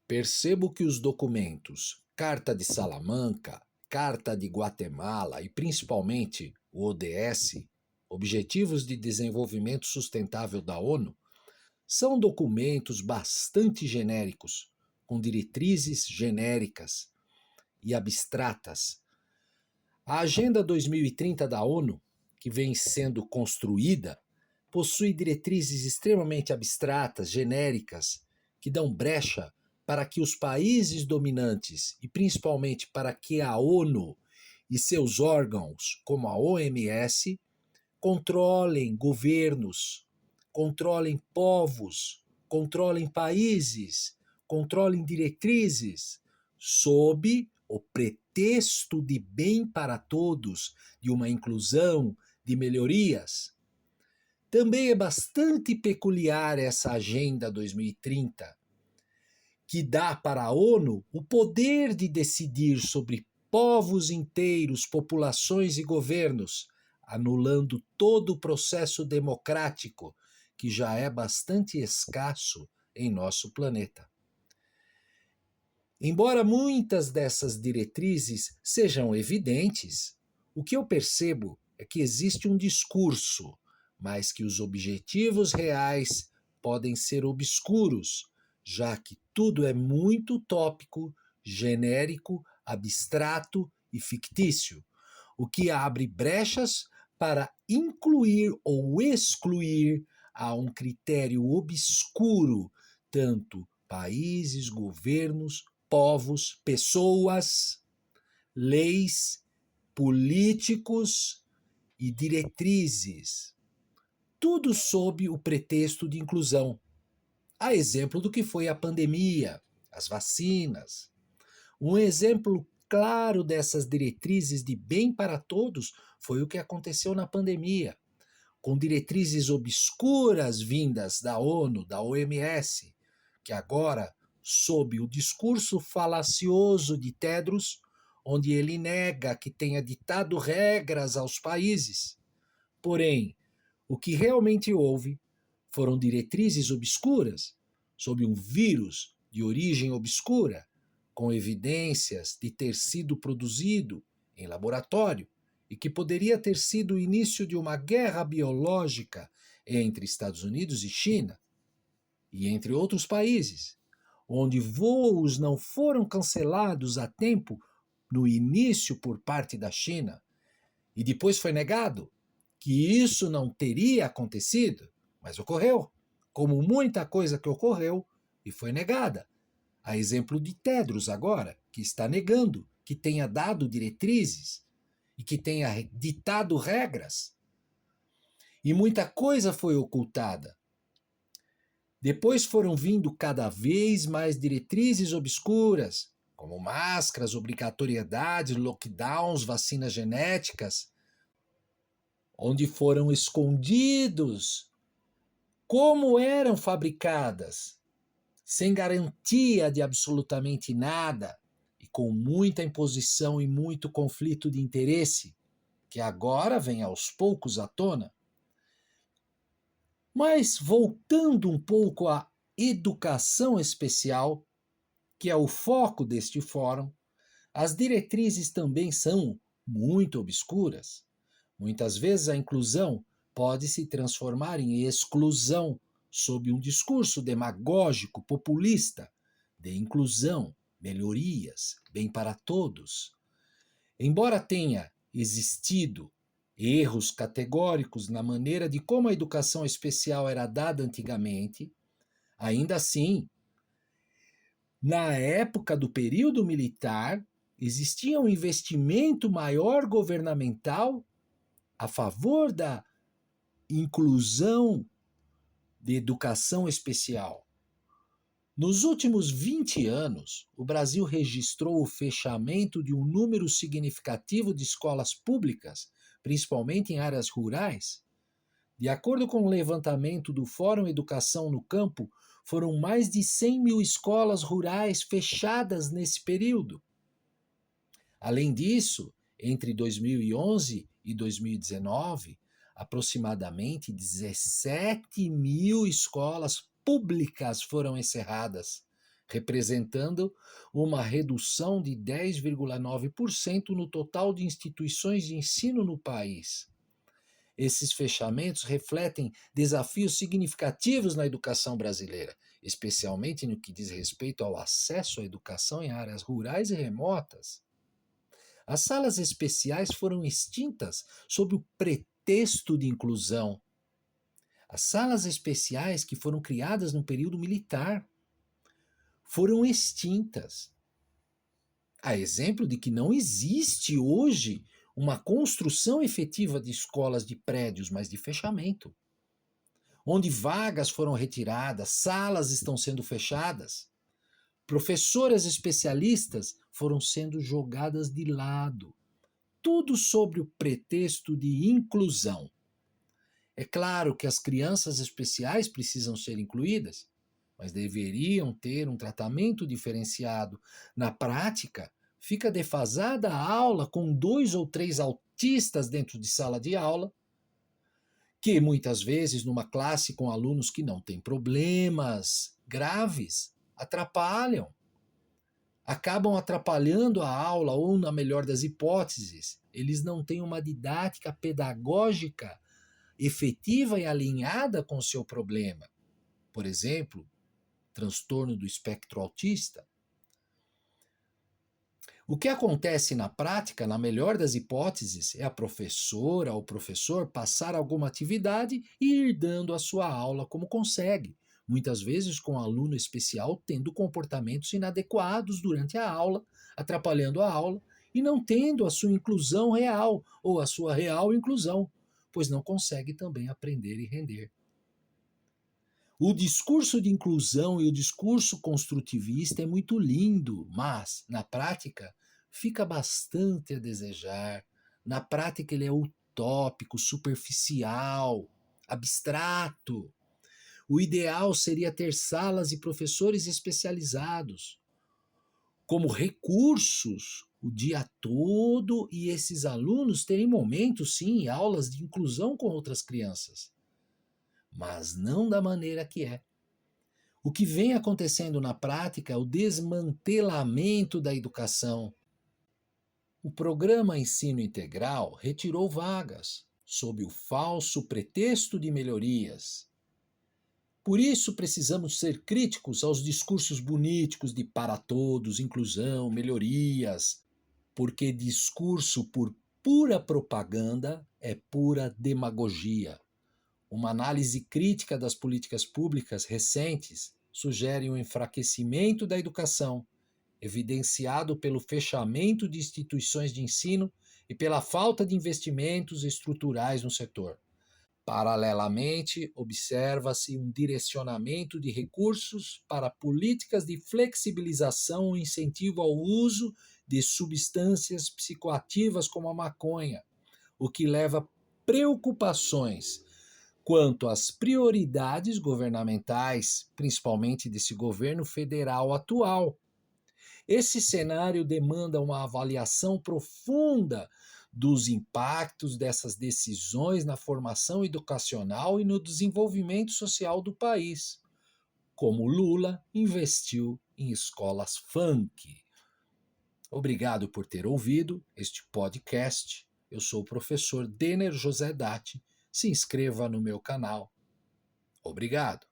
Percebo que os documentos Carta de Salamanca, Carta de Guatemala e principalmente o ODS, Objetivos de Desenvolvimento Sustentável da ONU, são documentos bastante genéricos, com diretrizes genéricas e abstratas. A Agenda 2030 da ONU, que vem sendo construída, possui diretrizes extremamente abstratas, genéricas, que dão brecha para que os países dominantes e principalmente para que a ONU e seus órgãos, como a OMS, controlem governos, controlem povos, controlem países, controlem diretrizes, sob o pretexto de bem para todos, de uma inclusão, de melhorias. Também é bastante peculiar essa Agenda 2030, que dá para a ONU o poder de decidir sobre povos inteiros, populações e governos, anulando todo o processo democrático que já é bastante escasso em nosso planeta. Embora muitas dessas diretrizes sejam evidentes, o que eu percebo é que existe um discurso, mas que os objetivos reais podem ser obscuros, já que tudo é muito utópico, genérico, abstrato e fictício, o que abre brechas para incluir ou excluir a um critério obscuro tanto países, governos, povos, pessoas, leis, políticos e diretrizes, tudo sob o pretexto de inclusão. A exemplo do que foi a pandemia, as vacinas. Um exemplo claro dessas diretrizes de bem para todos foi o que aconteceu na pandemia, com diretrizes obscuras vindas da ONU, da OMS, que agora, sob o discurso falacioso de Tedros, onde ele nega que tenha ditado regras aos países. Porém, o que realmente houve foram diretrizes obscuras sobre um vírus de origem obscura, com evidências de ter sido produzido em laboratório e que poderia ter sido o início de uma guerra biológica entre Estados Unidos e China, e entre outros países, onde voos não foram cancelados a tempo no início por parte da China, e depois foi negado que isso não teria acontecido, mas ocorreu, como muita coisa que ocorreu e foi negada. A exemplo de Tedros agora, que está negando que tenha dado diretrizes e que tenha ditado regras. E muita coisa foi ocultada. Depois foram vindo cada vez mais diretrizes obscuras, como máscaras, obrigatoriedades, lockdowns, vacinas genéticas, onde foram escondidos como eram fabricadas, sem garantia de absolutamente nada e com muita imposição e muito conflito de interesse, que agora vem aos poucos à tona. Mas voltando um pouco à educação especial, que é o foco deste fórum, as diretrizes também são muito obscuras. Muitas vezes a inclusão pode se transformar em exclusão sob um discurso demagógico, populista, de inclusão, melhorias, bem para todos. Embora tenha existido erros categóricos na maneira de como a educação especial era dada antigamente, ainda assim, na época do período militar, existia um investimento maior governamental a favor da inclusão de educação especial. Nos últimos 20 anos, o Brasil registrou o fechamento de um número significativo de escolas públicas, principalmente em áreas rurais. De acordo com o levantamento do Fórum Educação no Campo, foram mais de 100 mil escolas rurais fechadas nesse período. Além disso, entre 2011 e 2019, aproximadamente 17 mil escolas públicas foram encerradas, representando uma redução de 10,9% no total de instituições de ensino no país. Esses fechamentos refletem desafios significativos na educação brasileira, especialmente no que diz respeito ao acesso à educação em áreas rurais e remotas. As salas especiais foram extintas sob o pretexto de inclusão. As salas especiais que foram criadas no período militar foram extintas. A exemplo de que não existe hoje uma construção efetiva de escolas de prédios, mas de fechamento, onde vagas foram retiradas, salas estão sendo fechadas, professoras especialistas foram sendo jogadas de lado, tudo sob o pretexto de inclusão. É claro que as crianças especiais precisam ser incluídas, mas deveriam ter um tratamento diferenciado. Na prática, fica defasada a aula com 2 ou 3 autistas dentro de sala de aula, que muitas vezes, numa classe com alunos que não têm problemas graves, acabam atrapalhando a aula, ou, na melhor das hipóteses, eles não têm uma didática pedagógica efetiva e alinhada com o seu problema. Por exemplo, transtorno do espectro autista. O que acontece na prática, na melhor das hipóteses, é a professora ou o professor passar alguma atividade e ir dando a sua aula como consegue, muitas vezes com o aluno especial tendo comportamentos inadequados durante a aula, atrapalhando a aula e não tendo a sua inclusão real ou a sua real inclusão, pois não consegue também aprender e render. O discurso de inclusão e o discurso construtivista é muito lindo, mas, na prática, fica bastante a desejar. Na prática, ele é utópico, superficial, abstrato. O ideal seria ter salas e professores especializados como recursos o dia todo e esses alunos terem momentos, sim, aulas de inclusão com outras crianças, mas não da maneira que é. O que vem acontecendo na prática é o desmantelamento da educação. O programa Ensino Integral retirou vagas, sob o falso pretexto de melhorias. Por isso precisamos ser críticos aos discursos boníticos de para todos, inclusão, melhorias, porque discurso por pura propaganda é pura demagogia. Uma análise crítica das políticas públicas recentes sugere um enfraquecimento da educação, evidenciado pelo fechamento de instituições de ensino e pela falta de investimentos estruturais no setor. Paralelamente, observa-se um direcionamento de recursos para políticas de flexibilização e incentivo ao uso de substâncias psicoativas como a maconha, o que leva a preocupações quanto às prioridades governamentais, principalmente desse governo federal atual. Esse cenário demanda uma avaliação profunda dos impactos dessas decisões na formação educacional e no desenvolvimento social do país, como Lula investiu em escolas funk. Obrigado por ter ouvido este podcast. Eu sou o professor Denner José Datti. Se inscreva no meu canal. Obrigado.